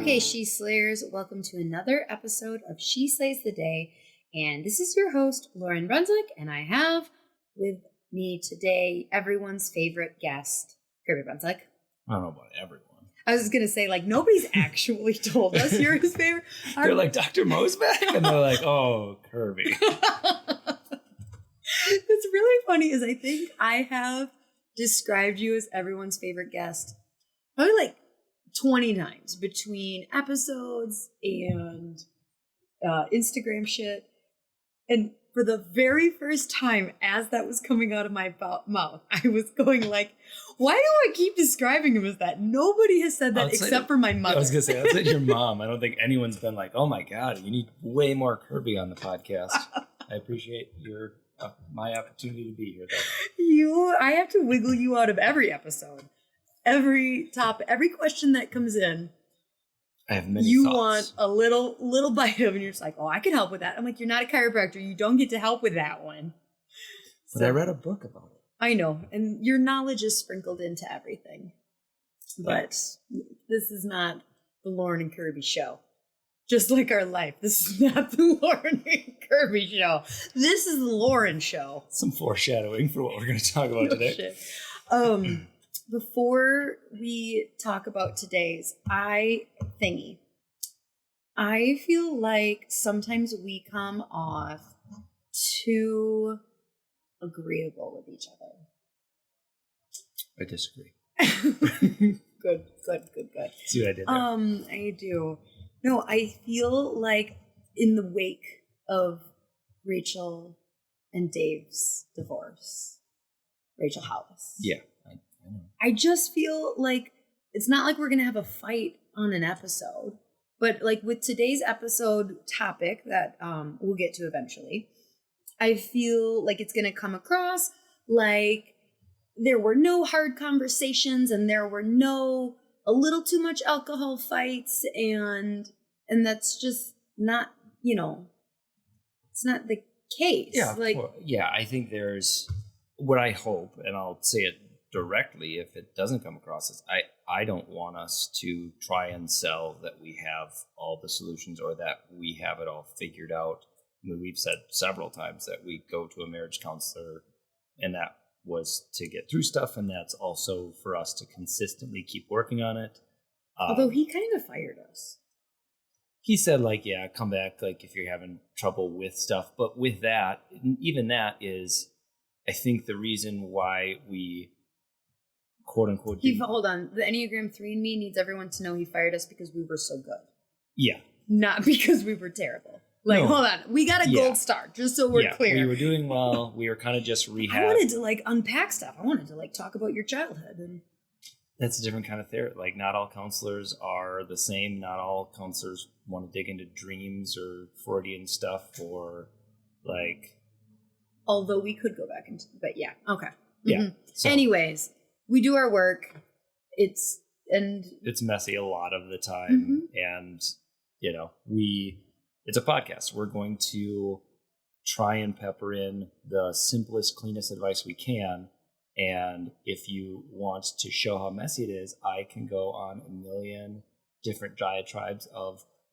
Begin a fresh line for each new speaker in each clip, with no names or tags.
Okay, She Slayers, welcome to another episode of She Slays the Day. And this is your host, Lauryn Brunswick, and I have with me today everyone's favorite guest, Kirby Brunswick.
I don't know about everyone.
I was going to say, like, nobody's actually told us you're his favorite.
They're like, Dr. Mo's back? And they're like, oh, Kirby.
What's really funny is I think I have described you as everyone's favorite guest probably like 20 times between episodes and Instagram shit. And for the very first time, as that was coming out of my mouth, I was going like, why do I keep describing him as that? Nobody has said that except for my mother.
I was going to say, outside your mom, I don't think anyone's been like, oh my God, you need way more Kirby on the podcast. I appreciate my opportunity to be here, though.
I have to wiggle you out of every episode. Every topic, every question that comes in.
I have many
You
thoughts.
want a little bite of, and you're just like, oh, I can help with that. I'm like, you're not a chiropractor. You don't get to help with that one.
But I read a book about it.
I know. And your knowledge is sprinkled into everything. But this is not the Lauryn and Kirby show. Just like our life. This is not the Lauryn and Kirby show. This is the Lauryn show.
Some foreshadowing for what we're going to talk about today.
Shit. Before we talk about today's thingy, I feel like sometimes we come off too agreeable with each other.
I disagree.
Good.
See what I did there?
I do. No, I feel like in the wake of Rachel and Dave's divorce, Rachel Hollis.
Yeah. I know.
I just feel like it's not like we're going to have a fight on an episode, but like with today's episode topic that we'll get to eventually, I feel like it's going to come across like there were no hard conversations and there were a little too much alcohol fights and that's just not, it's not the case.
Yeah.
Like,
I think there's what I hope, and I'll say it directly if it doesn't come across as I don't want us to try and sell that we have all the solutions or that we have it all figured out. I mean, we've said several times that we go to a marriage counselor and that was to get through stuff, and that's also for us to consistently keep working on it.
Although he kind of fired us.
He said, like, yeah, come back, like, if you're having trouble with stuff. But with that, even that is, I think, the reason why we quote unquote.
Hold on. The Enneagram 3 in me needs everyone to know he fired us because we were so good.
Yeah.
Not because we were terrible. Like, no. Hold on. We got a gold star, just so we're clear.
We were doing well. We were kind of just rehab.
I wanted to, like, unpack stuff. I wanted to, like, talk about your childhood. And
that's a different kind of therapy. Like, not all counselors are the same. Not all counselors want to dig into dreams or Freudian stuff or, like...
Although we could go back into... But, yeah. Okay.
Yeah.
Mm-hmm. So, anyways... We do our work. It's
messy a lot of the time. And, it's a podcast. We're going to try and pepper in the simplest, cleanest advice we can. And if you want to show how messy it is, I can go on a million different diatribes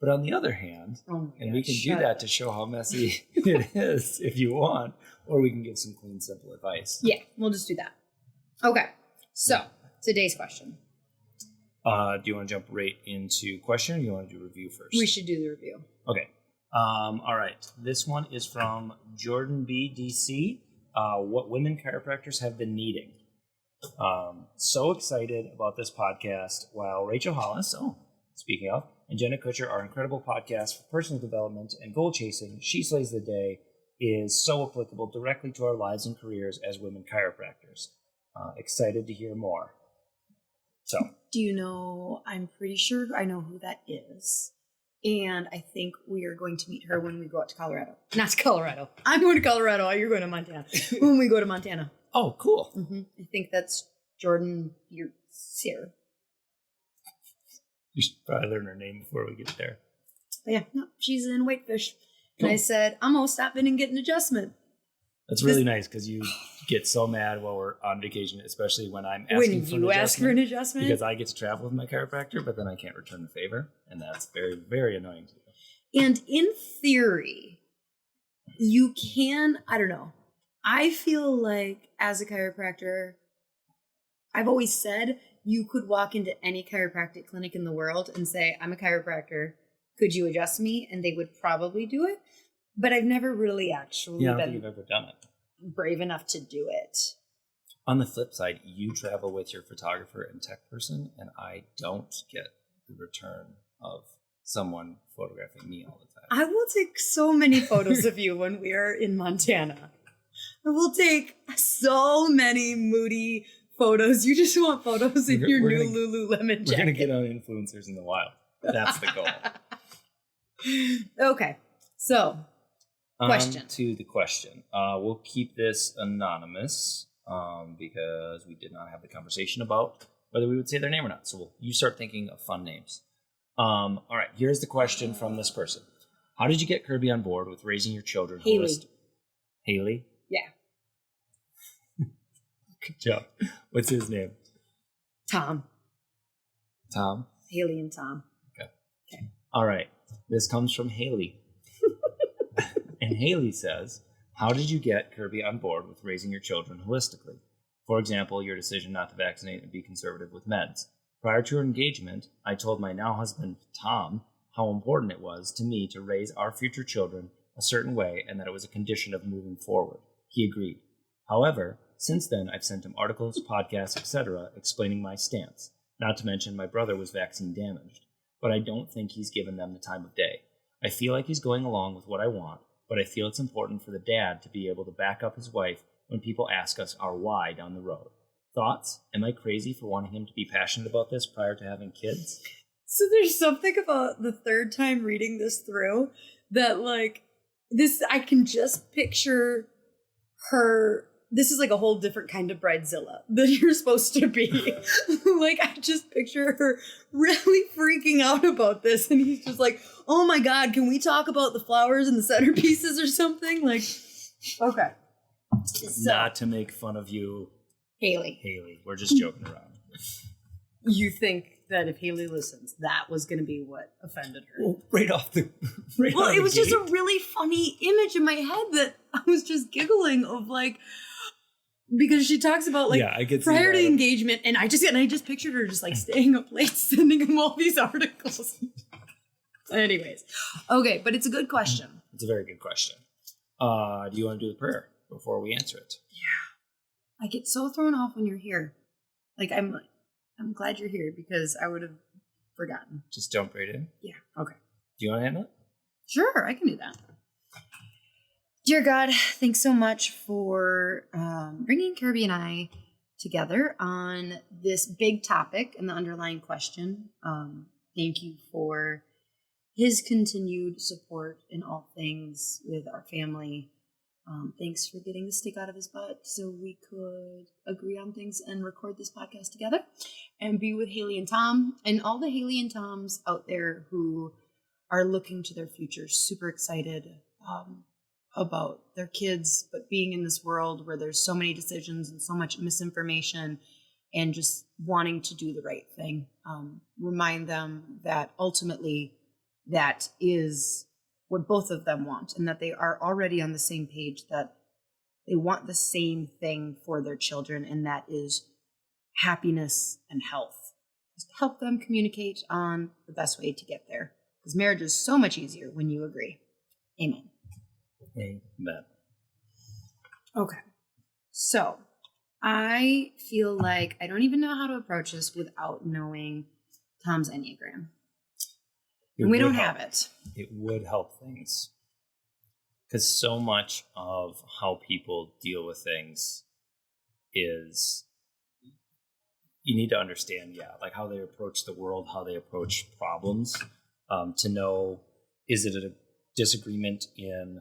but on the other hand, we can do that to show how messy it is if you want, or we can give some clean, simple advice.
Yeah, we'll just do that. Okay. So, today's question.
Do you want to jump right into question, or do you want to do review first?
We should do the review.
Okay. All right. This one is from Jordan B. DC. What women chiropractors have been needing. So excited about this podcast. While Rachel Hollis, speaking of, and Jenna Kutcher are incredible podcasts for personal development and goal chasing, She Slays the Day is so applicable directly to our lives and careers as women chiropractors. Excited to hear more. So,
do you know, I'm pretty sure I know who that is. And I think we are going to meet her when we go out to Colorado. Not to Colorado. I'm going to Colorado. You're going to Montana. When we go to Montana.
Oh, cool.
Mm-hmm. I think that's Jordan Sear.
You should probably learn her name before we get there.
But yeah, no, she's in Whitefish.
Cool.
And I said, I'm going to stop in and get an adjustment.
That's really nice because you get so mad while we're on vacation, especially when I'm asking
when you ask for an adjustment.
Because I get to travel with my chiropractor, but then I can't return the favor. And that's very, very annoying to you.
And in theory, you can, I don't know. I feel like as a chiropractor, I've always said you could walk into any chiropractic clinic in the world and say, I'm a chiropractor. Could you adjust me? And they would probably do it. But I've never really actually
I don't think you've ever done it.
Brave enough to do it.
On the flip side, you travel with your photographer and tech person, and I don't get the return of someone photographing me all the time.
I will take so many photos of you when we are in Montana. I will take so many moody photos. You just want photos in your new Lululemon jacket.
We're going to get on influencers in the wild. That's the goal.
Okay. So, question.
To the question. We'll keep this anonymous because we did not have the conversation about whether we would say their name or not. So you start thinking of fun names. All right. Here's the question from this person. How did you get Kirby on board with raising your children? Haley? Yeah. Good job. What's his name?
Tom. Haley and Tom.
Okay. All right. This comes from Haley. And Haley says, how did you get Kirby on board with raising your children holistically? For example, your decision not to vaccinate and be conservative with meds. Prior to our engagement, I told my now husband, Tom, how important it was to me to raise our future children a certain way and that it was a condition of moving forward. He agreed. However, since then, I've sent him articles, podcasts, etc., explaining my stance. Not to mention my brother was vaccine damaged. But I don't think he's given them the time of day. I feel like he's going along with what I want, but I feel it's important for the dad to be able to back up his wife when people ask us our why down the road. Thoughts? Am I crazy for wanting him to be passionate about this prior to having kids?
So there's something about the third time reading this through that, like, this, I can just picture her. This is like a whole different kind of bridezilla than you're supposed to be. Like, I just picture her really freaking out about this. And he's just like, oh my God, can we talk about the flowers and the centerpieces or something? Like, okay. So,
not to make fun of you,
Haley.
We're just joking around.
You think that if Haley listens, that was going to be what offended her?
Well, right off the
Well, it was just a really funny image in my head that I was just giggling of, like, because she talks about, like,
I could
prior to engagement, and I just pictured her just, like, staying up late sending him all these articles. Anyways, okay, but it's a good question.
It's a very good question. Do you want to do the prayer before we answer it?
Yeah, I get so thrown off when you're here. Like, I'm glad you're here because I would have forgotten.
Just jump right in.
Yeah. Okay.
Do you want to handle it?
Sure, I can do that. Dear God, thanks so much for bringing Kirby and I together on this big topic and the underlying question. Thank you for his continued support in all things with our family. Thanks for getting the stick out of his butt so we could agree on things and record this podcast together and be with Haley and Tom and all the Haley and Toms out there who are looking to their future, super excited about their kids, but being in this world where there's so many decisions and so much misinformation and just wanting to do the right thing. Remind them that ultimately that is what both of them want and that they are already on the same page, that they want the same thing for their children, and that is happiness and health. Just help them communicate on the best way to get there, because marriage is so much easier when you agree. Amen.
Amen.
Okay. So I feel like I don't even know how to approach this without knowing Tom's Enneagram. And we don't have it.
It would help things. Because so much of how people deal with things is, you need to understand, like how they approach the world, how they approach problems, to know, is it a disagreement in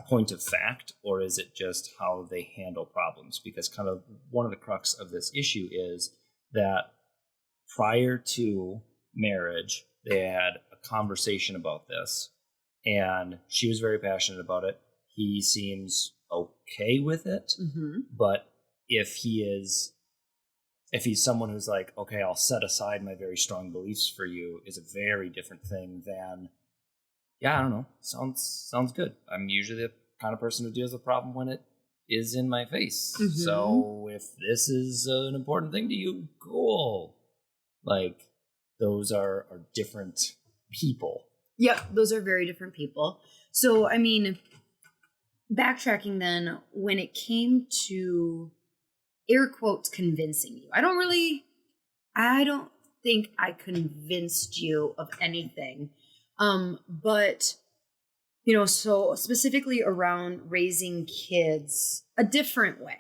point of fact, or is it just how they handle problems? Because kind of one of the crux of this issue is that prior to marriage, they had a conversation about this, and she was very passionate about it. He seems okay with it, but if he's someone who's like, okay, I'll set aside my very strong beliefs for you, is a very different thing than, yeah, I don't know, sounds good. I'm usually the kind of person who deals with a problem when it is in my face. So if this is an important thing to you, cool. Like, those are different people.
Yeah, those are very different people. So, I mean, backtracking then, when it came to air quotes convincing you, I don't think I convinced you of anything. But, you know, so specifically around raising kids a different way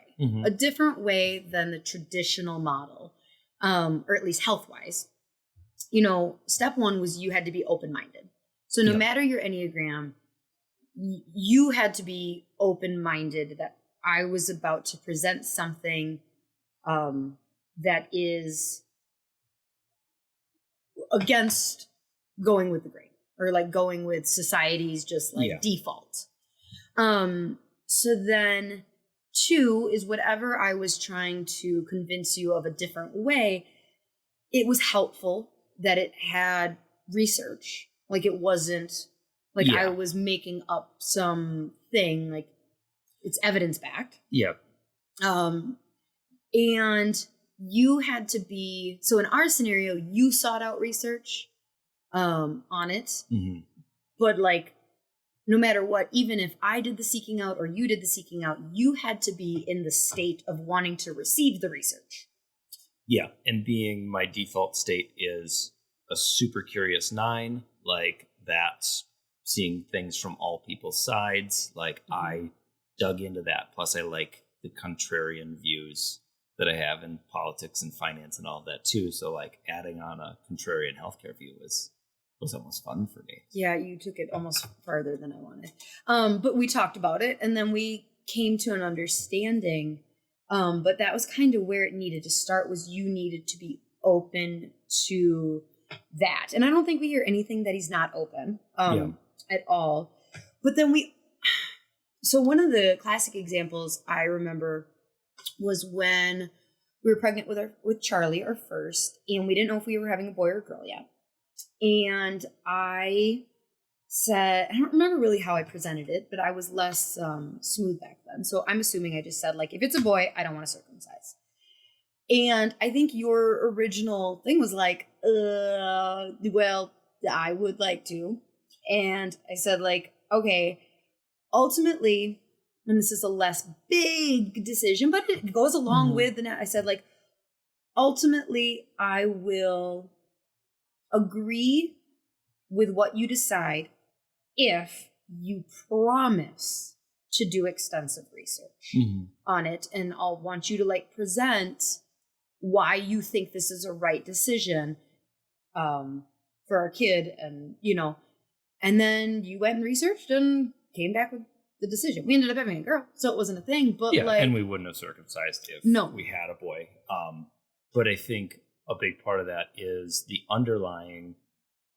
than the traditional model, or at least health-wise. You know, step one was you had to be open-minded. So no matter your Enneagram, you had to be open-minded that I was about to present something that is against going with the grain, or like going with society's just like default. So then 2 is whatever I was trying to convince you of a different way, it was helpful that it had research. Like, it wasn't like I was making up something, like it's evidence backed.
Yep.
And you had to be, so in our scenario, you sought out research on it. But like, no matter what, even if I did the seeking out or you did the seeking out, you had to be in the state of wanting to receive the research.
Yeah. And being my default state is a super curious 9, like that's seeing things from all people's sides. Like I dug into that. Plus I like the contrarian views that I have in politics and finance and all that too. So like adding on a contrarian healthcare view was almost fun for me.
Yeah, you took it almost farther than I wanted. But we talked about it, and then we came to an understanding. But that was kind of where it needed to start, was you needed to be open to that. And I don't think we hear anything that he's not open at all. But then so one of the classic examples I remember was when we were pregnant with Charlie, our first, and we didn't know if we were having a boy or a girl yet. And I said, I don't remember really how I presented it, but I was less smooth back then. So I'm assuming I just said, like, if it's a boy, I don't want to circumcise. And I think your original thing was like, well, I would like to. And I said, like, okay, ultimately, and this is a less big decision, but it goes along with, and I said, like, ultimately, I will agree with what you decide if you promise to do extensive research on it. And I'll want you to like present why you think this is a right decision for our kid. And, you know, and then you went and researched and came back with the decision. We ended up having a girl, so it wasn't a thing, but like,
and we wouldn't have circumcised if we had a boy. But I think a big part of that is the underlying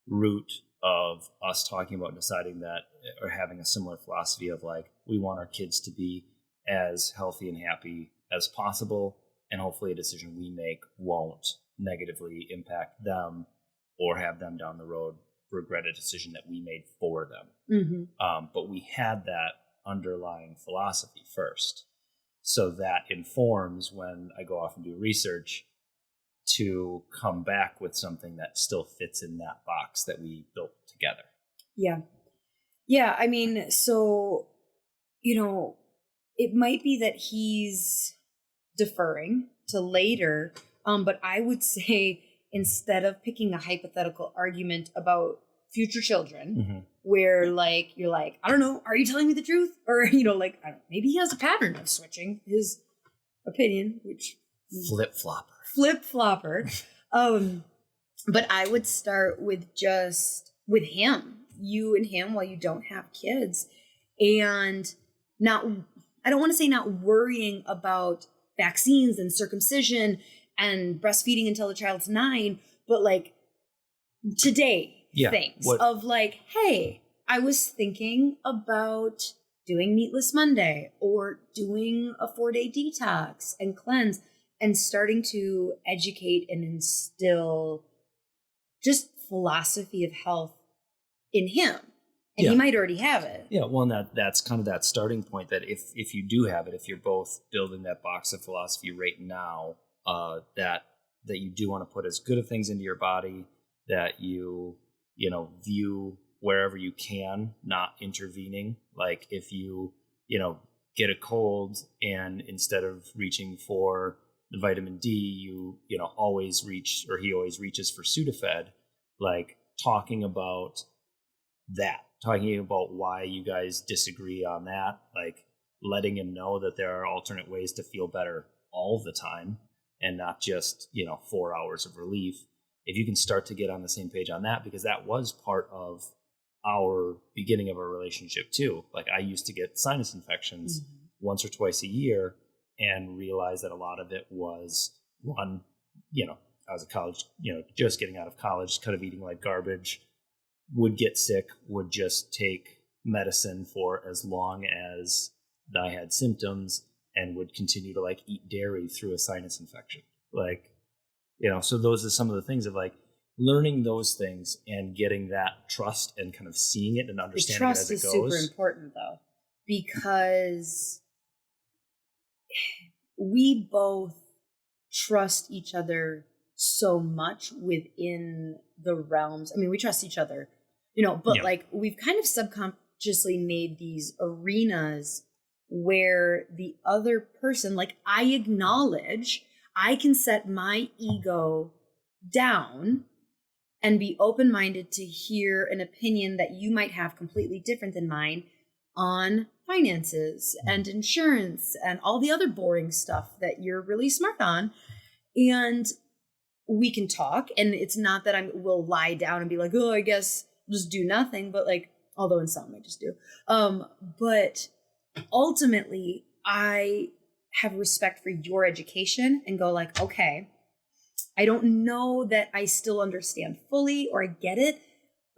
root of us talking about deciding that, or having a similar philosophy of like, we want our kids to be as healthy and happy as possible. And hopefully a decision we make won't negatively impact them or have them down the road regret a decision that we made for them. But we had that underlying philosophy first. So that informs when I go off and do research to come back with something that still fits in that box that we built together. Yeah.
Yeah. I mean, so, you know, it might be that he's deferring to later, but I would say instead of picking a hypothetical argument about future children, where like, you're like, I don't know, are you telling me the truth? Or, you know, like, I don't, maybe he has a pattern of switching his opinion, which flip-flopper. But I would start with just with him, you and him, while you don't have kids, and not, I don't want to say not worrying about vaccines and circumcision and breastfeeding until the child's 9, but like today things of like, hey, I was thinking about doing Meatless Monday or doing a 4-day detox and cleanse and starting to educate and instill just philosophy of health in him. And he might already have it.
Yeah, well, and that's kind of that starting point that if you do have it, if you're both building that box of philosophy right now, that you do want to put as good of things into your body, that you view wherever you can, not intervening. Like if you get a cold and instead of reaching for the vitamin D, you always reach, or he always reaches for Sudafed, like talking about why you guys disagree on that, like letting him know that there are alternate ways to feel better all the time and not just 4 hours of relief. If you can start to get on the same page on that, because that was part of our beginning of our relationship too. Like I used to get sinus infections once or twice a year and realized that a lot of it was one, I was a college, just getting out of college, kind of eating like garbage, would get sick, would just take medicine for as long as I had symptoms and would continue to like eat dairy through a sinus infection. Like, so those are some of the things of like learning those things and getting that trust and kind of seeing it and understanding it as it goes.
The trust is super important though, because we both trust each other so much within the realms. I mean, we trust each other, but like we've kind of subconsciously made these arenas where the other person, like I acknowledge, I can set my ego down and be open-minded to hear an opinion that you might have completely different than mine on finances and insurance and all the other boring stuff that you're really smart on. And we can talk, and it's not that I will lie down and be like, oh, I guess just do nothing, but like, although in some I just do. But ultimately I have respect for your education and go like, okay, I don't know that I still understand fully or I get it,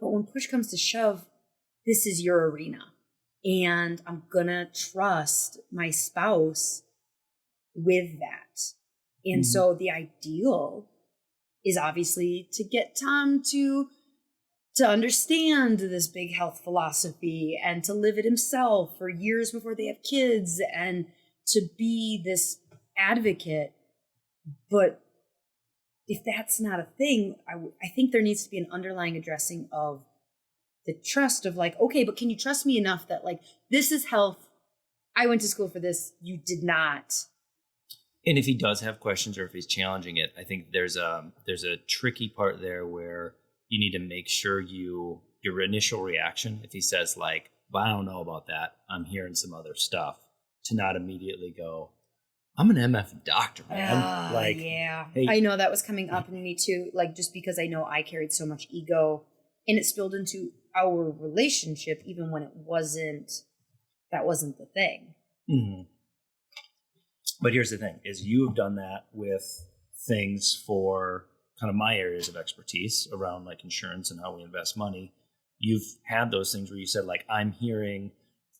but when push comes to shove, this is your arena. And I'm gonna trust my spouse with that. And so the ideal is obviously to get Tom to understand this big health philosophy and to live it himself for years before they have kids and to be this advocate. But if that's not a thing, I think there needs to be an underlying addressing of the trust of like, okay, but can you trust me enough that like, this is health. I went to school for this. You did not.
And if he does have questions or if he's challenging it, I think there's a tricky part there where you need to make sure your initial reaction, if he says like, well, I don't know about that, I'm hearing some other stuff, to not immediately go, I'm an MF doctor, man.
Yeah.
Hey.
I know that was coming up in me too. Like, just because I know I carried so much ego and it spilled into our relationship, even when that wasn't the thing.
Mm-hmm. But here's the thing, is you have done that with things for kind of my areas of expertise around like insurance and how we invest money. You've had those things where you said like, I'm hearing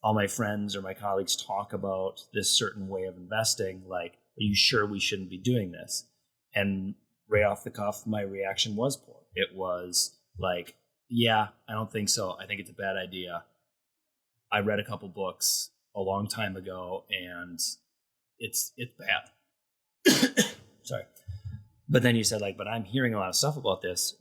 all my friends or my colleagues talk about this certain way of investing. Like, are you sure we shouldn't be doing this? And right off the cuff, my reaction was poor. It was like, yeah, I don't think so. I think it's a bad idea. I read a couple books a long time ago and it's bad. Sorry. But then you said like, but I'm hearing a lot of stuff about this.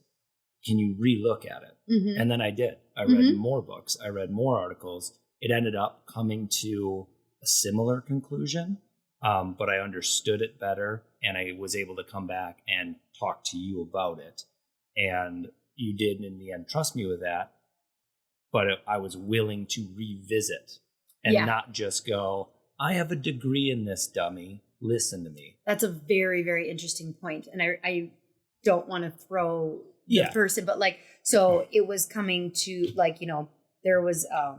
Can you relook at it? Mm-hmm. And then I did. I read more books. I read more articles. It ended up coming to a similar conclusion, but I understood it better and I was able to come back and talk to you about it. And you did, in the end, trust me with that. But I was willing to revisit and not just go, I have a degree in this, dummy. Listen to me.
That's a very, very interesting point. And I don't want to throw the person, but like, so it was coming to like, there was a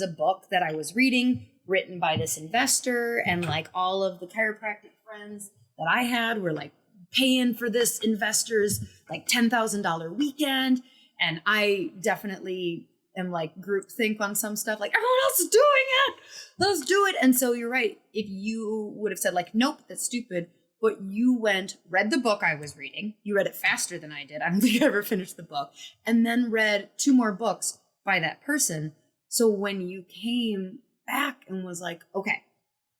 book that I was reading written by this investor, and like all of the chiropractic friends that I had were like paying for this investor's like $10,000 weekend. And I definitely am like groupthink on some stuff, like everyone else is doing it, let's do it. And so you're right. If you would have said like, nope, that's stupid, but you read the book I was reading, you read it faster than I did. I don't think I ever finished the book, and then read 2 more books by that person. So when you came back and was like, okay,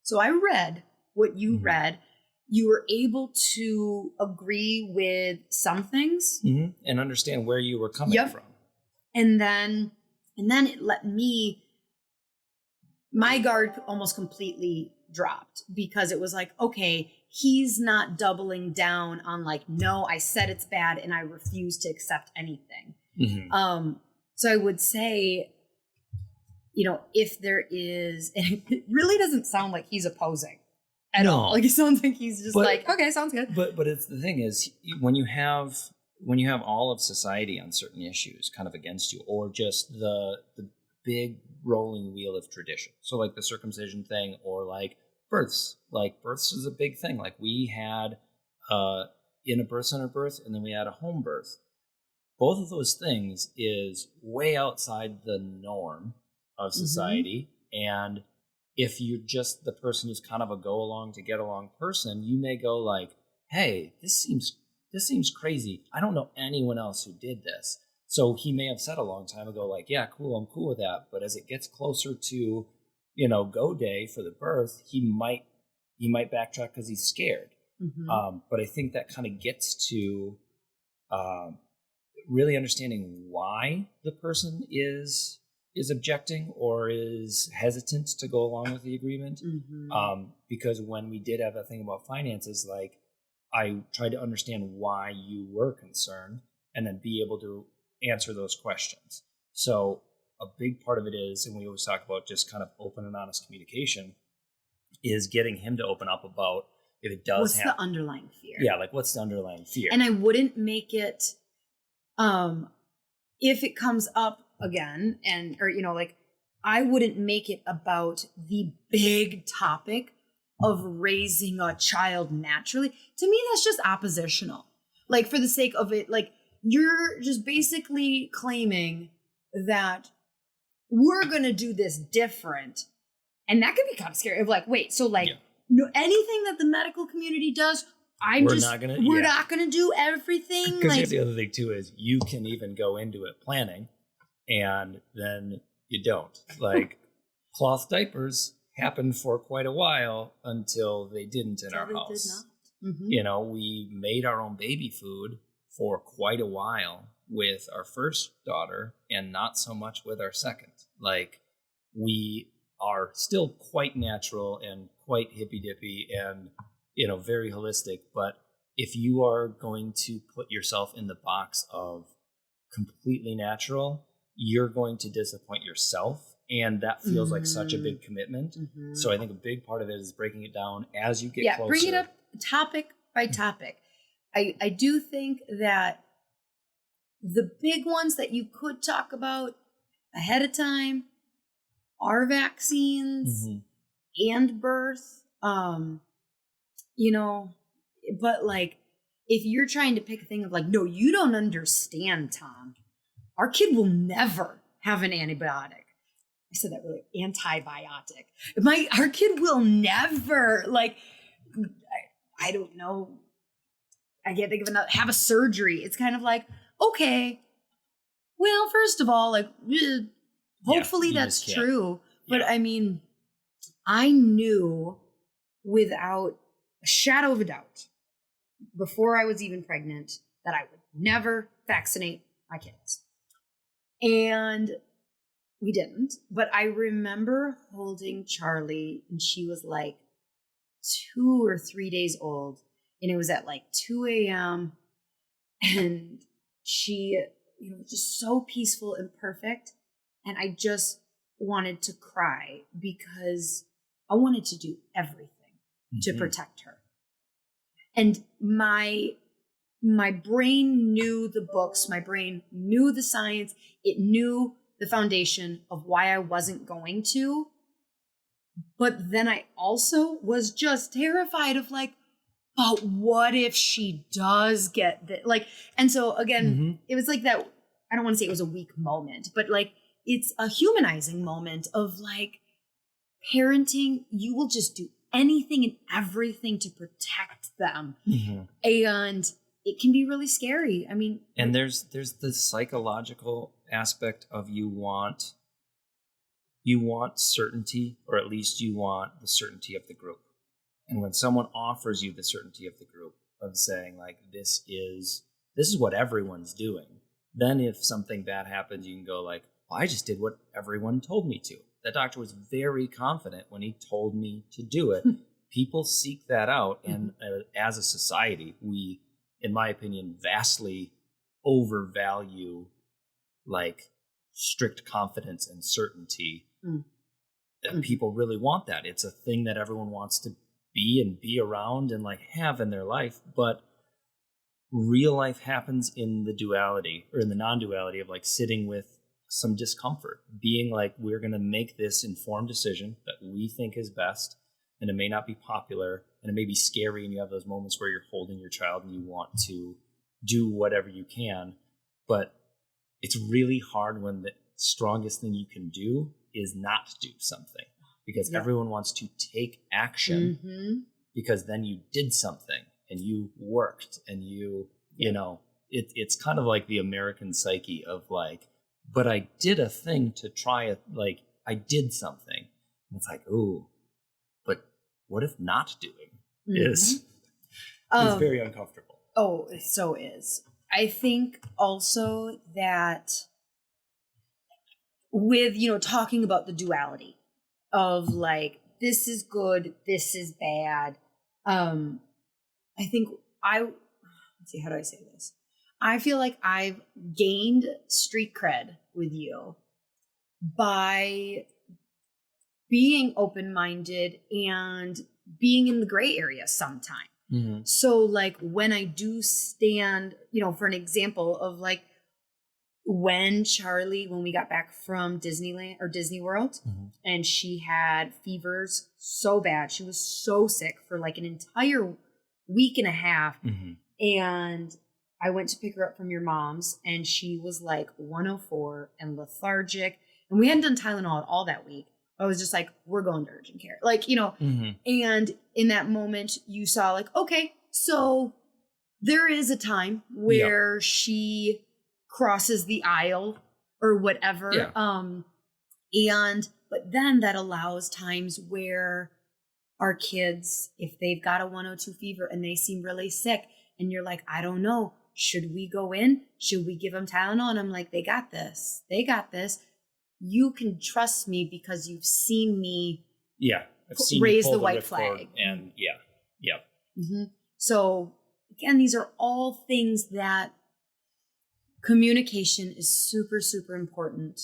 so I read what you read, you were able to agree with some things
and understand where you were coming from.
And then it let my guard almost completely dropped, because it was like, okay, he's not doubling down on like, no, I said it's bad and I refuse to accept anything. So I would say, if there is, and it really doesn't sound like he's opposing at all. Like it sounds like he's just like, okay, sounds good.
But it's the thing is, when you have all of society on certain issues kind of against you, or just the big rolling wheel of tradition. So like the circumcision thing, or like births. Like births is a big thing. Like we had in a birth center birth, and then we had a home birth. Both of those things is way outside the norm of society. And if you're just the person who's kind of a go along to get along person, you may go like, hey, this seems crazy. I don't know anyone else who did this. So he may have said a long time ago, like, yeah, cool, I'm cool with that. But as it gets closer to, go day for the birth, he might backtrack because he's scared. But I think that kind of gets to really understanding why the person is objecting or is hesitant to go along with the agreement. Because when we did have a thing about finances, like I tried to understand why you were concerned and then be able to answer those questions. So a big part of it is, and we always talk about just kind of open and honest communication, is getting him to open up about if it does
what's the underlying fear.
Yeah, like what's the underlying fear.
And I wouldn't make it, if it comes up again, I wouldn't make it about the big topic of raising a child naturally. To me, that's just oppositional. Like, for the sake of it, like, you're just basically claiming that we're going to do this different. And that can be kind of scary. Of like, wait, so like, no, anything that the medical community does, we're not going to do everything.
Because the other thing too is you can even go into it planning and then you don't. Like cloth diapers happened for quite a while until they didn't in our house. We made our own baby food for quite a while with our first daughter and not so much with our second. Like we are still quite natural and quite hippy dippy and, very holistic. But if you are going to put yourself in the box of completely natural, you're going to disappoint yourself. And that feels like such a big commitment. So I think a big part of it is breaking it down as you get closer.
Bring it up topic by topic. I do think that the big ones that you could talk about ahead of time are vaccines and birth. But like, if you're trying to pick a thing of like, no, you don't understand, Tom. Our kid will never have an antibiotic. I said that really, antibiotic. Our kid will never, like, I don't know. I can't think of another, have a surgery. It's kind of like, okay, well, first of all, like, hopefully that's true. But I mean, I knew without a shadow of a doubt before I was even pregnant that I would never vaccinate my kids. And we didn't. But I remember holding Charlie, and she was like 2 or 3 days old. And it was at like 2 a.m. And she, was just so peaceful and perfect. And I just wanted to cry because I wanted to do everything to protect her. And my brain knew the books, my brain knew the science, it knew the foundation of why I wasn't going to. But then I also was just terrified of like, but what if she does get this? Like, and so again, it was like that, I don't want to say it was a weak moment, but like it's a humanizing moment of like parenting. You will just do anything and everything to protect them. And it can be really scary. I mean,
and there's the psychological aspect of you want certainty, or at least you want the certainty of the group. And when someone offers you the certainty of the group of saying like, this is what everyone's doing, then if something bad happens, you can go like, well, I just did what everyone told me to. That doctor was very confident when he told me to do it. People seek that out. And as a society, we, in my opinion, vastly overvalue like strict confidence and certainty. And people really want that. It's a thing that everyone wants to be around and like have in their life. But real life happens in the duality, or in the non-duality of like sitting with some discomfort, being like, we're going to make this informed decision that we think is best. And it may not be popular, and it may be scary, and you have those moments where you're holding your child and you want to do whatever you can. But it's really hard when the strongest thing you can do is not do something, because everyone wants to take action because then you did something and you worked and you know, it's kind of like the American psyche of like, but I did a thing to try it. Like I did something. And it's like, ooh, but what if not doing is very uncomfortable.
Oh, it so is. I think also that with, you know, talking about the duality of like, this is good, this is bad. I think let's see, how do I say this? I feel like I've gained street cred with you by being open-minded and being in the gray area sometime. So like when I do stand, you know, for an example of like when we got back from Disneyland or Disney World, and she had fevers so bad. She was so sick for like an entire week and a half. And I went to pick her up from your mom's, and she was like 104 and lethargic. And we hadn't done Tylenol at all that week. I was just like, we're going to urgent care. Like, you know, and in that moment you saw like, okay, so there is a time where she crosses the aisle or whatever. But then that allows times where our kids, if they've got a 102 fever and they seem really sick and you're like, I don't know, should we go in? Should we give them Tylenol? And I'm like, they got this. They got this. You can trust me because you've seen me
I've seen
raise the white flag.
And
So again, these are all things that communication is super, super important.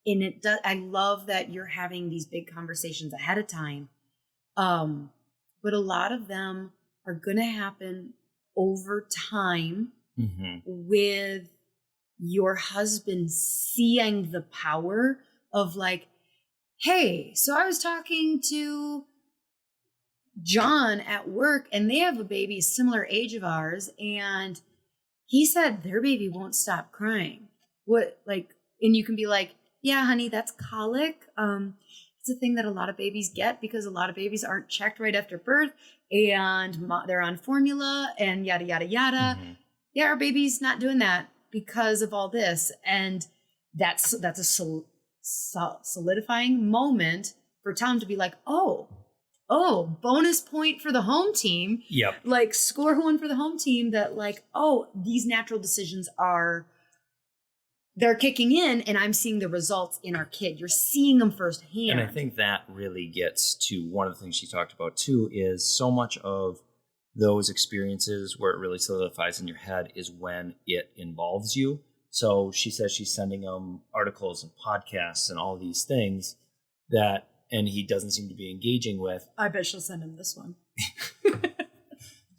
And it does, I love that you're having these big conversations ahead of time. But a lot of them are going to happen over time with your husband seeing the power of like, hey, so I was talking to John at work and they have a baby similar age of ours, and he said their baby won't stop crying. What, like, and you can be like, yeah, honey, that's colic. It's a thing that a lot of babies get because a lot of babies aren't checked right after birth, and they're on formula and yada, yada, yada. Yeah, our baby's not doing that because of all this. And that's a solidifying moment for Tom to be like, oh, bonus point for the home team. Like score one for the home team, that like, oh, these natural decisions they're kicking in, and I'm seeing the results in our kid. You're seeing them firsthand.
And I think that really gets to one of the things she talked about too, is so much of those experiences where it really solidifies in your head is when it involves you. So she says she's sending him articles and podcasts and all these things that, and he doesn't seem to be engaging with.
I bet she'll send him this one.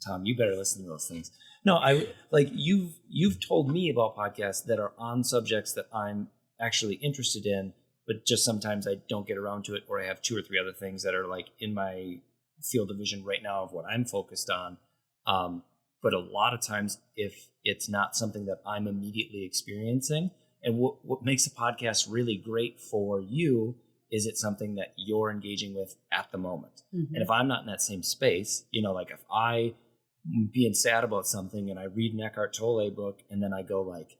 Tom, you better listen to those things. No, I like you've told me about podcasts that are on subjects that I'm actually interested in, but just sometimes I don't get around to it, or I have 2 or 3 other things that are like in my field of vision right now of what I'm focused on. But a lot of times, if it's not something that I'm immediately experiencing, And what makes a podcast really great for you is it's something that you're engaging with at the moment.
Mm-hmm.
And if I'm not in that same space, like if I being sad about something and I read an Eckhart Tolle book and then I go like,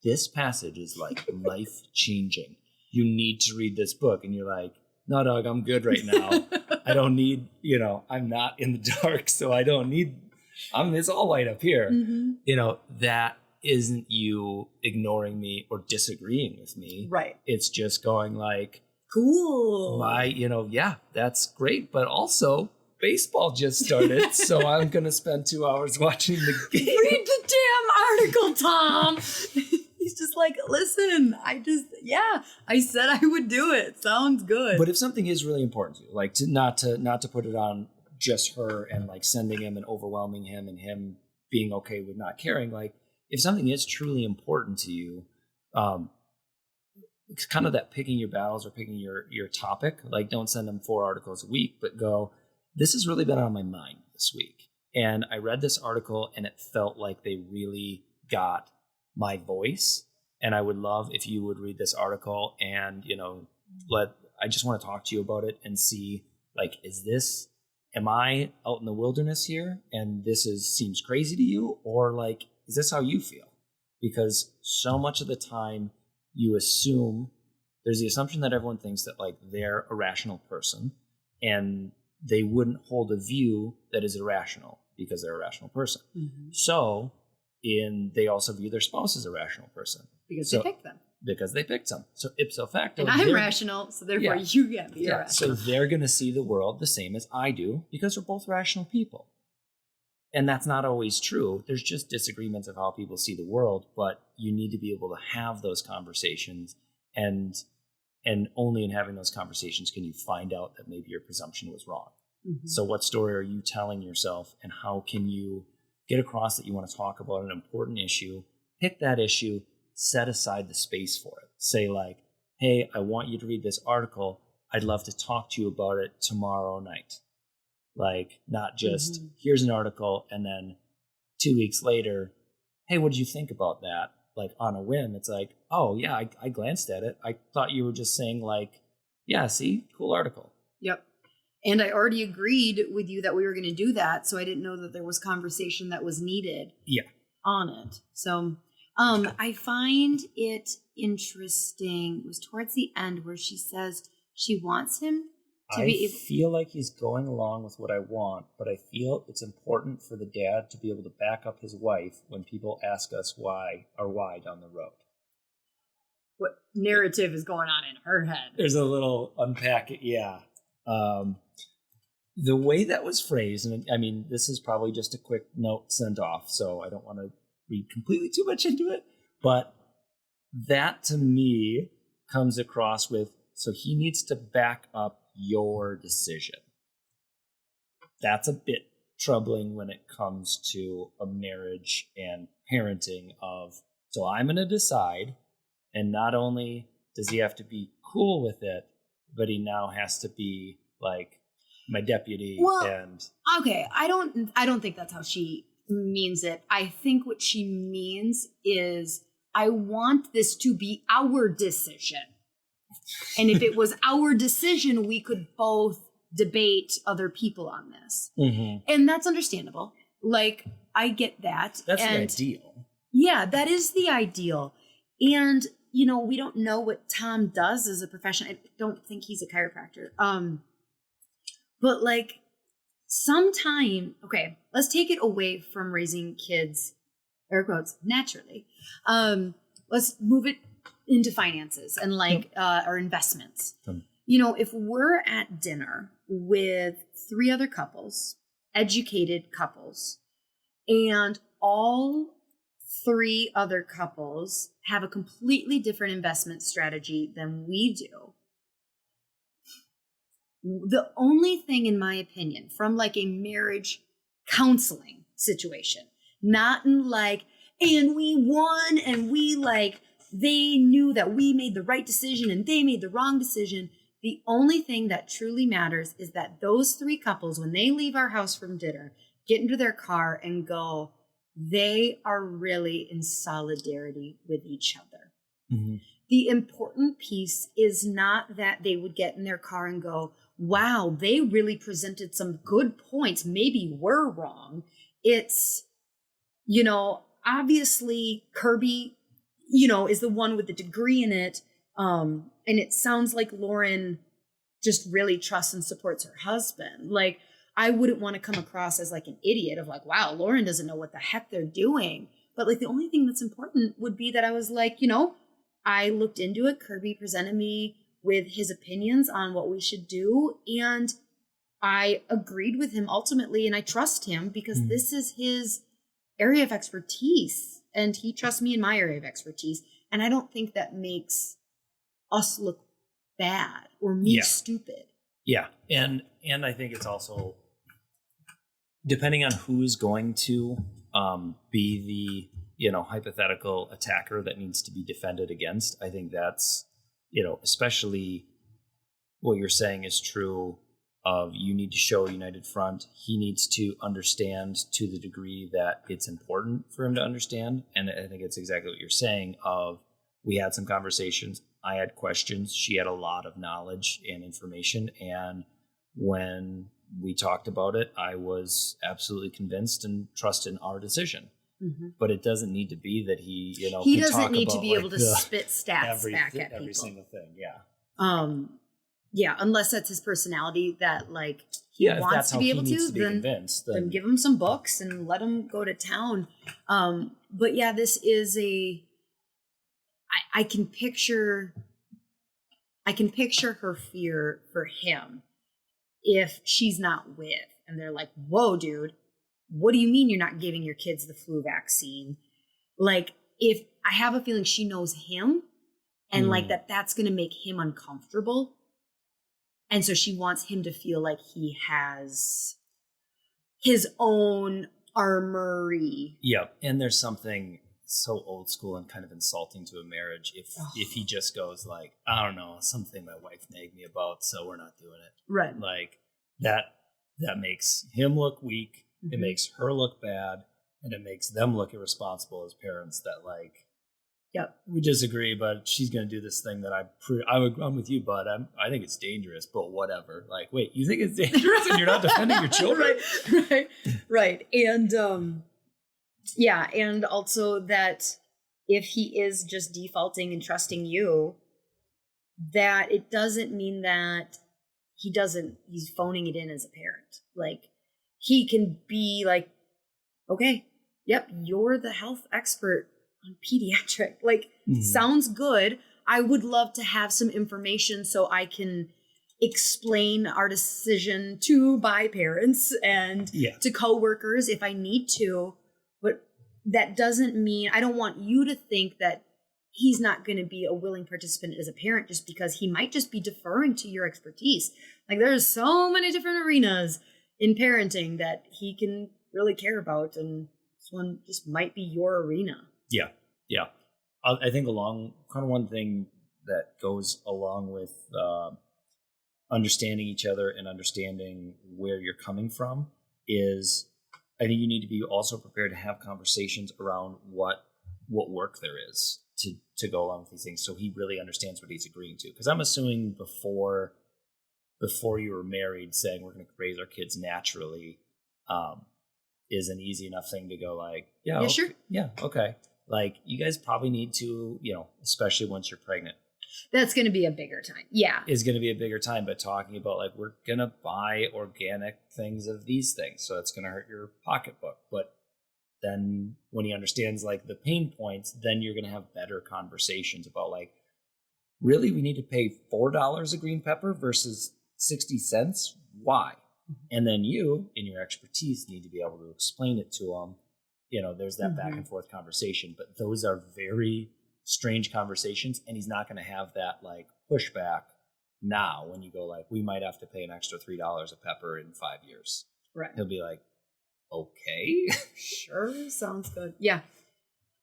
this passage is like life changing. You need to read this book. And you're like, no, dog, I'm good right now. I don't need, I'm not in the dark. So I don't need, it's all light up here.
Mm-hmm.
That isn't you ignoring me or disagreeing with me.
Right.
It's just going like,
cool.
Yeah, that's great. But also baseball just started. So I'm going to spend 2 hours watching the game.
Read the damn article, Tom. He's just like, listen, I said I would do it. Sounds good.
But if something is really important to you, like not to put it on just her and like sending him and overwhelming him and him being okay with not caring, like if something is truly important to you, it's kind of that picking your battles or picking your topic. Like don't send them 4 articles a week, but go, this has really been on my mind this week. And I read this article and it felt like they really got my voice. And I would love if you would read this article and, I just want to talk to you about it and see like, am I out in the wilderness here and this seems crazy to you? Or like, is this how you feel? Because so much of the time you assume there's the assumption that everyone thinks that like they're a rational person and they wouldn't hold a view that is irrational because they're a rational person. Mm-hmm. So they also view their spouse as a rational person.
Because they picked them.
Because they picked them. So ipso facto.
And I'm rational, so therefore you can't be irrational.
So they're going to see the world the same as I do because we're both rational people. And that's not always true. There's just disagreements of how people see the world, but you need to be able to have those conversations. And only in having those conversations can you find out that maybe your presumption was wrong. Mm-hmm. So what story are you telling yourself, and how can you get across that you want to talk about an important issue, pick that issue, set aside the space for it. Say like, hey, I want you to read this article. I'd love to talk to you about it tomorrow night. Like, not just, here's an article, and then 2 weeks later, hey, what did you think about that? Like, on a whim, it's like, oh, yeah, I glanced at it. I thought you were just saying, like, yeah, see, cool article.
Yep. And I already agreed with you that we were going to do that, so I didn't know that there was conversation that was needed on it. So I find it interesting. It was towards the end where she says she wants him to be able...
feel like he's going along with what I want, but I feel it's important for the dad to be able to back up his wife when people ask us why down the road.
What narrative is going on in her head?
There's a little unpack it, yeah. The way that was phrased, and I mean, this is probably just a quick note sent off, so I don't want to read completely too much into it, but that to me comes across with, so he needs to back up your decision. That's a bit troubling when it comes to a marriage and parenting of, so I'm going to decide, and not only does he have to be cool with it, but he now has to be like my deputy.
Okay, I don't think that's how she means it. I think what she means is, I want this to be our decision. And if it was our decision, we could both debate other people on this. Mm-hmm. And that's understandable. Like, I get that.
That's the ideal.
Yeah, that is the ideal. And, we don't know what Tom does as a profession. I don't think he's a chiropractor. But like, okay, let's take it away from raising kids, air quotes, naturally. Let's move it into finances and our investments. If we're at dinner with 3 other couples, educated couples, and all 3 other couples have a completely different investment strategy than we do, the only thing, in my opinion, from like a marriage counseling situation, not in like, and we won and we like, they knew that we made the right decision and they made the wrong decision. The only thing that truly matters is that those 3 couples, when they leave our house from dinner, get into their car and go, they are really in solidarity with each other.
Mm-hmm.
The important piece is not that they would get in their car and go, wow, they really presented some good points. Maybe we're wrong. It's, obviously Kirby, is the one with the degree in it. And it sounds like Lauryn just really trusts and supports her husband. Like, I wouldn't want to come across as like an idiot of like, wow, Lauryn doesn't know what the heck they're doing. But like, the only thing that's important would be that I was like, I looked into it. Kirby presented me with his opinions on what we should do. And I agreed with him ultimately. And I trust him because this is his area of expertise. And he trusts me in my area of expertise. And I don't think that makes us look bad or me stupid.
Yeah. And I think it's also, depending on who's going to be the hypothetical attacker that needs to be defended against, I think that's, especially what you're saying is true of you need to show a united front. He needs to understand to the degree that it's important for him to understand. And I think it's exactly what you're saying of, we had some conversations. I had questions. She had a lot of knowledge and information. And when we talked about it, I was absolutely convinced and trusted in our decision. Mm-hmm. But it doesn't need to be that he,
he doesn't need to be able to spit stats back at
every
people.
Single thing.
Yeah. Unless that's his personality that like he wants to be able to, then give him some books and let him go to town. But yeah, this is I can picture her fear for him if she's not with, and they're like, whoa, dude, what do you mean you're not giving your kids the flu vaccine? Like, if I have a feeling she knows him and like that's going to make him uncomfortable. And so she wants him to feel like he has his own armory.
Yeah. And there's something so old school and kind of insulting to a marriage if he just goes like, I don't know, something my wife nagged me about, so we're not doing it.
Right.
Like that makes him look weak. Mm-hmm. It makes her look bad, and it makes them look irresponsible as parents that like,
yep,
we disagree, but she's going to do this thing that I'm with you, bud. I think it's dangerous, but whatever. Like, wait, you think it's dangerous and you're not defending your children?
Right. And yeah, and also that if he is just defaulting and trusting you, that it doesn't mean that he's phoning it in as a parent. Like, he can be like, okay, yep, you're the health expert on pediatric. Like, sounds good. I would love to have some information so I can explain our decision to my parents and to coworkers if I need to. But that doesn't mean, I don't want you to think that he's not going to be a willing participant as a parent just because he might just be deferring to your expertise. Like, there's so many different arenas in parenting that he can really care about, and this one just might be your arena.
Yeah. I think one thing that goes along with understanding each other and understanding where you're coming from is, I think you need to be also prepared to have conversations around what work there is to go along with these things, so he really understands what he's agreeing to. Because I'm assuming before you were married, saying we're going to raise our kids naturally is an easy enough thing to go like, yeah,
sure.
Yeah, okay. Like, you guys probably need to, especially once you're pregnant.
That's going to be a bigger time. Yeah.
Is going to be a bigger time, but talking about like, we're going to buy organic things of these things. So it's going to hurt your pocketbook. But then when he understands like the pain points, then you're going to have better conversations about like, really, we need to pay $4 a green pepper versus 60 cents. Why? And then you, in your expertise, need to be able to explain it to them. There's that back and forth conversation, but those are very strange conversations, and he's not going to have that like pushback now when you go like, we might have to pay an extra $3 a pepper in 5 years.
Right.
He'll be like, okay.
Sure, sounds good. Yeah.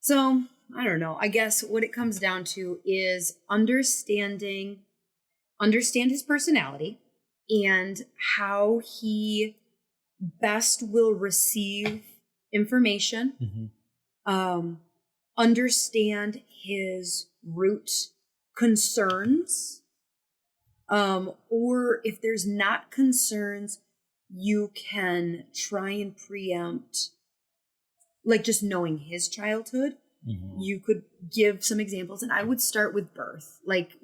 So I don't know. I guess what it comes down to is understand his personality and how he best will receive information. Understand his root concerns. Or if there's not concerns, you can try and preempt, like just knowing his childhood. Mm-hmm. You could give some examples, and I would start with birth, like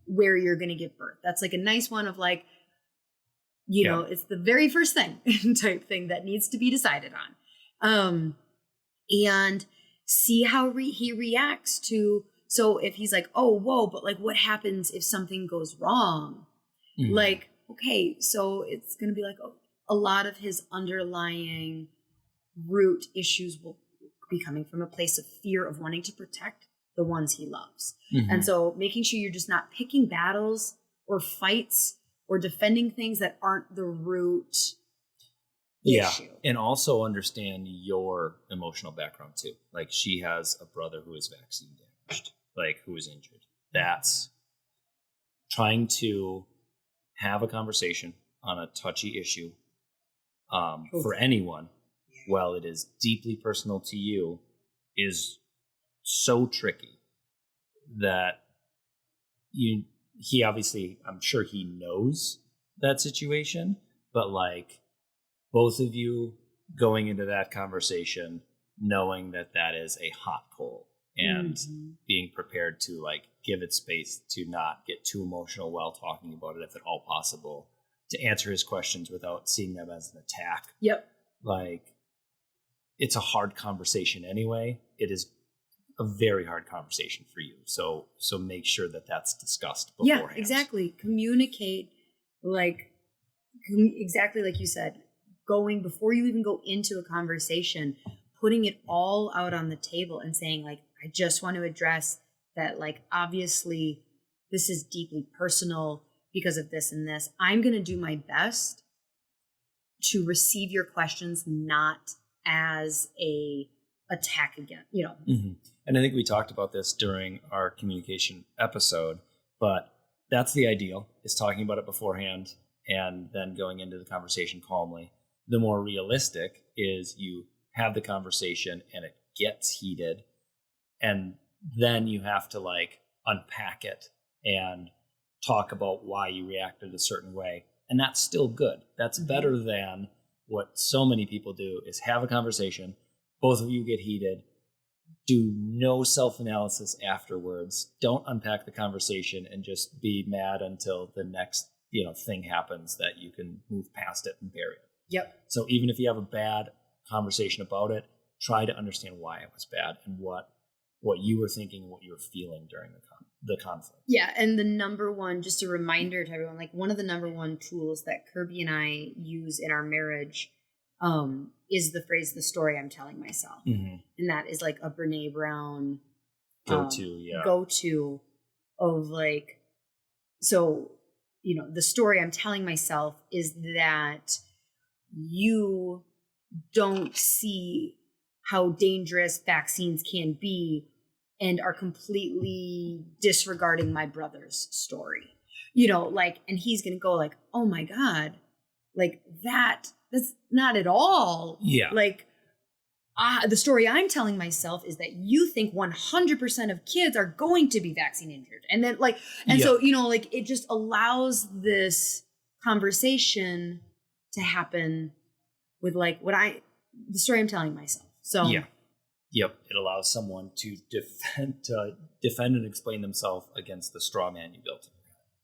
where you're going to give birth. That's like a nice one of like, you know, it's the very first thing type thing that needs to be decided on. And see how he reacts to, so if he's like, oh, whoa, but like what happens if something goes wrong? Mm-hmm. Like, okay, so it's going to be like a lot of his underlying root issues will be coming from a place of fear of wanting to protect the ones he loves. Mm-hmm. And so making sure you're just not picking battles or fights or defending things that aren't the root issue.
And also understand your emotional background too. Like she has a brother who is vaccine damaged, like who is injured. That's trying to have a conversation on a touchy issue for anyone, while it is deeply personal to you, is so tricky that he obviously, I'm sure he knows that situation, but like both of you going into that conversation, knowing that that is a hot coal and being prepared to like give it space to not get too emotional while talking about it, if at all possible, to answer his questions without seeing them as an attack.
Yep.
Like, it's a hard conversation anyway. It is a very hard conversation for you. So make sure that that's discussed beforehand.
Yeah, exactly. Communicate exactly like you said, going before you even go into a conversation, putting it all out on the table and saying like, I just want to address that, like, obviously this is deeply personal because of this and this. I'm going to do my best to receive your questions, not as a attack again, you know.
Mm-hmm. And I think we talked about this during our communication episode, but that's the ideal, is talking about it beforehand and then going into the conversation calmly. The more realistic is you have the conversation and it gets heated, and then you have to like unpack it and talk about why you reacted a certain way. And that's still good. That's better than what so many people do, is have a conversation, both of you get heated, do no self-analysis afterwards, don't unpack the conversation, and just be mad until the next, you know, thing happens that you can move past it and bury it.
Yep.
So even if you have a bad conversation about it, try to understand why it was bad and what you were thinking and what you were feeling during the conflict.
Yeah, and the number one, just a reminder to everyone, like one of the number one tools that Kirby and I use in our marriage is the phrase, the story I'm telling myself. Mm-hmm. And that is like a Brene Brown go-to of like, so, you know, the story I'm telling myself is that you don't see how dangerous vaccines can be and are completely disregarding my brother's story. You know, like, and he's going to go like, oh my God, like that's not at all.
Yeah.
Like, the story I'm telling myself is that you think 100% of kids are going to be vaccine injured. And then like, and so, you know, like it just allows this conversation to happen with like the story I'm telling myself. So
yeah. Yep. It allows someone to defend and explain themselves against the straw man you built.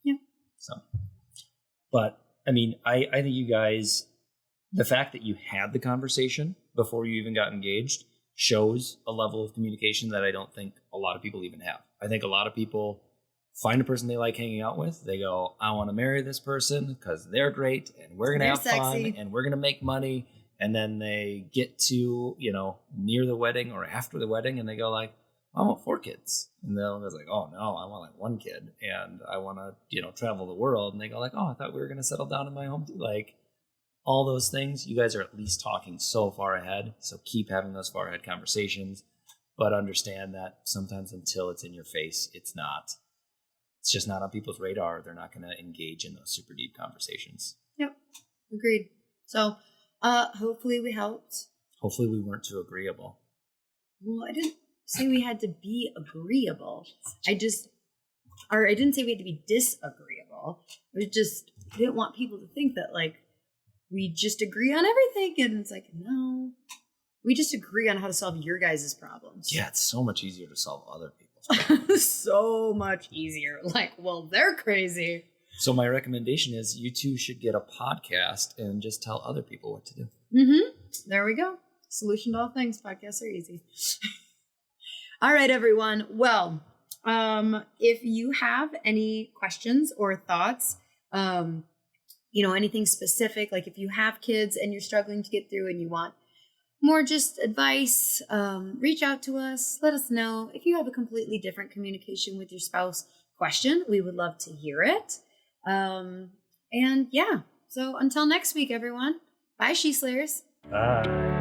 Yeah.
So, but I mean, I think you guys, the fact that you had the conversation before you even got engaged shows a level of communication that I don't think a lot of people even have. I think a lot of people find a person they like hanging out with. They go, I want to marry this person because they're great and we're going to have fun and we're going to make money. And then they get to, you know, near the wedding or after the wedding and they go like, I want 4 kids. And they'll go like, oh no, I want like 1 kid and I want to, you know, travel the world. And they go like, oh, I thought we were going to settle down in my home. Like all those things, you guys are at least talking so far ahead. So keep having those far ahead conversations, but understand that sometimes until it's in your face, it's just not on people's radar. They're not going to engage in those super deep conversations.
Yep. Agreed. So, hopefully we helped.
Hopefully we weren't too agreeable.
Well, I didn't say we had to be agreeable. I didn't say we had to be disagreeable. I didn't want people to think that like we just agree on everything. And it's like, no, we just agree on how to solve your guys' problems.
Yeah, it's so much easier to solve other people's problems.
So much easier. Like, well, they're crazy.
So my recommendation is you two should get a podcast and just tell other people what to do.
Mm-hmm. There we go. Solution to all things. Podcasts are easy. All right, everyone. Well, if you have any questions or thoughts, anything specific, like if you have kids and you're struggling to get through and you want more just advice, reach out to us. Let us know. If you have a completely different communication with your spouse question, we would love to hear it. So until next week, everyone. Bye, She Slayers.
Bye.